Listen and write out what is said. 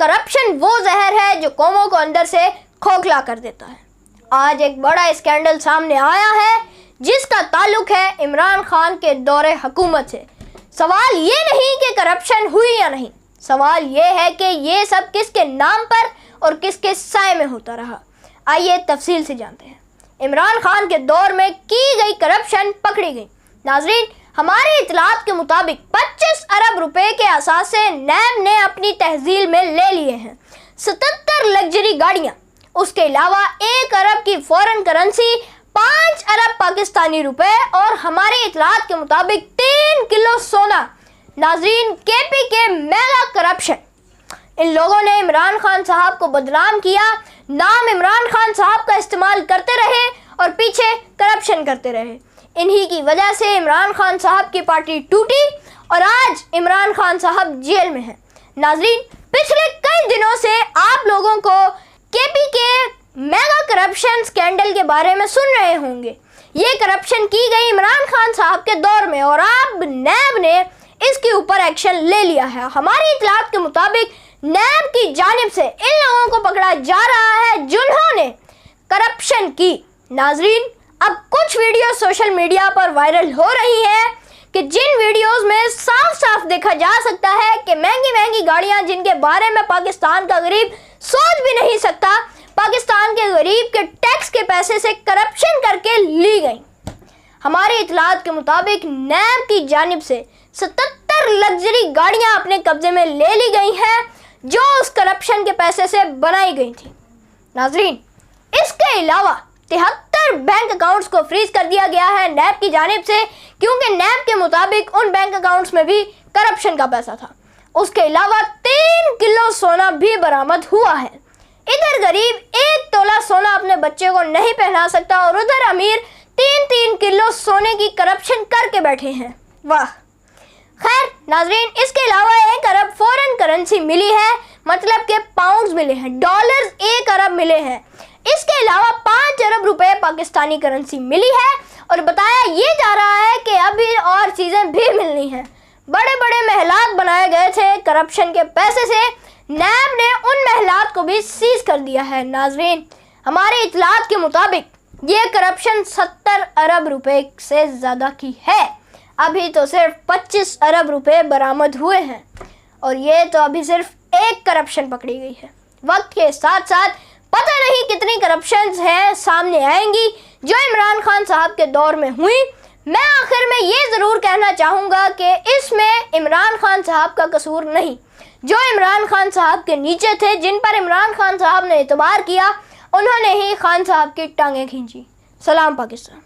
Corruption وہ زہر ہے جو قوموں کو اندر سے کھوکھلا کر دیتا ہے۔ آج ایک بڑا اسکینڈل سامنے آیا ہے جس کا تعلق ہے عمران خان کے دور حکومت سے۔ سوال یہ نہیں کہ کرپشن ہوئی یا نہیں، سوال یہ ہے کہ یہ سب کس کے نام پر اور کس کے سائے میں ہوتا رہا۔ آئیے تفصیل سے جانتے ہیں۔ عمران خان کے دور میں کی گئی کرپشن پکڑی گئی۔ ناظرین، ہماری اطلاعات کے مطابق 25 ارب روپے کے اثاثے نیب نے اپنی تحویل میں لے لیے ہیں۔ 77 لگژری گاڑیاں، اس کے علاوہ 1 ارب کی فورن کرنسی، 5 ارب پاکستانی روپے اور ہماری اطلاعات کے مطابق 3 کلو سونا۔ ناظرین، کے پی کے میگا کرپشن۔ ان لوگوں نے عمران خان صاحب کو بدنام کیا، نام عمران خان صاحب کا استعمال کرتے رہے اور پیچھے کرپشن کرتے رہے۔ انہی کی وجہ سے عمران خان صاحب کی پارٹی ٹوٹی اور آج عمران خان صاحب جیل میں ہیں۔ ناظرین، پچھلے کئی دنوں سے آپ لوگوں کو کے پی کے میگا کرپشن سکینڈل کے بارے میں سن رہے ہوں گے۔ یہ کرپشن کی گئی عمران خان صاحب کے دور میں اور اب نیب نے اس کے اوپر ایکشن لے لیا ہے۔ ہماری اطلاعات کے مطابق نیب کی جانب سے ان لوگوں کو پکڑا جا رہا ہے جنہوں نے کرپشن کی۔ ناظرین، اب کچھ ویڈیو سوشل میڈیا پر وائرل ہو رہی ہیں کہ جن ویڈیوز میں صاف صاف دیکھا جا سکتا ہے کہ مہنگی مہنگی گاڑیاں جن کے بارے میں پاکستان کا غریب سوچ بھی نہیں سکتا، پاکستان کے غریب کے ٹیکس کے پیسے سے کرپشن کر کے لی گئیں۔ ہماری اطلاعات کے مطابق نیب کی جانب سے 77 لگژری گاڑیاں اپنے قبضے میں لے لی گئی ہیں جو اس کرپشن کے پیسے سے بنائی گئی تھی۔ ناظرین، اس کے علاوہ 73 بینک اکاؤنٹس کو فریز کر دیا گیا ہے نیب کی جانب سے، کیونکہ نیب کے مطابق ان بینک اکاؤنٹس میں بھی کرپشن کا پیسہ تھا۔ اس کے علاوہ 3 کلو سونا بھی برآمد ہوا ہے۔ ادھر غریب 1 تولہ سونا اپنے بچے کو نہیں پہنا سکتا اور ادھر امیر 3 کلو سونے کی کرپشن کر کے بیٹھے ہیں۔ واہ! خیر ناظرین، اس کے علاوہ 1 ارب فورن کرنسی ملی ہے، مطلب کہ پاؤنڈز ملے ہیں، ڈالرز 1 ارب ملے ہیں۔ اس کے علاوہ 5 ارب روپے پاکستانی کرنسی ملی ہے اور بتایا یہ جا رہا ہے کہ ابھی اور چیزیں بھی ملنی ہیں۔ بڑے بڑے محلات بنائے گئے تھے کرپشن کے پیسے سے، نیب نے ان محلات کو بھی سیز کر دیا ہے۔ ناظرین، ہماری اطلاعات کے مطابق یہ کرپشن 70 ارب روپے سے زیادہ کی ہے۔ ابھی تو صرف 25 ارب روپے برآمد ہوئے ہیں اور یہ تو ابھی صرف ایک کرپشن پکڑی گئی ہے۔ وقت کے ساتھ ساتھ پتہ نہیں کتنی کرپشنز ہیں سامنے آئیں گی جو عمران خان صاحب کے دور میں ہوئی۔ میں آخر میں یہ ضرور کہنا چاہوں گا کہ اس میں عمران خان صاحب کا قصور نہیں۔ جو عمران خان صاحب کے نیچے تھے، جن پر عمران خان صاحب نے اعتبار کیا، انہوں نے ہی خان صاحب کی ٹانگیں کھینچی۔ سلام پاکستان۔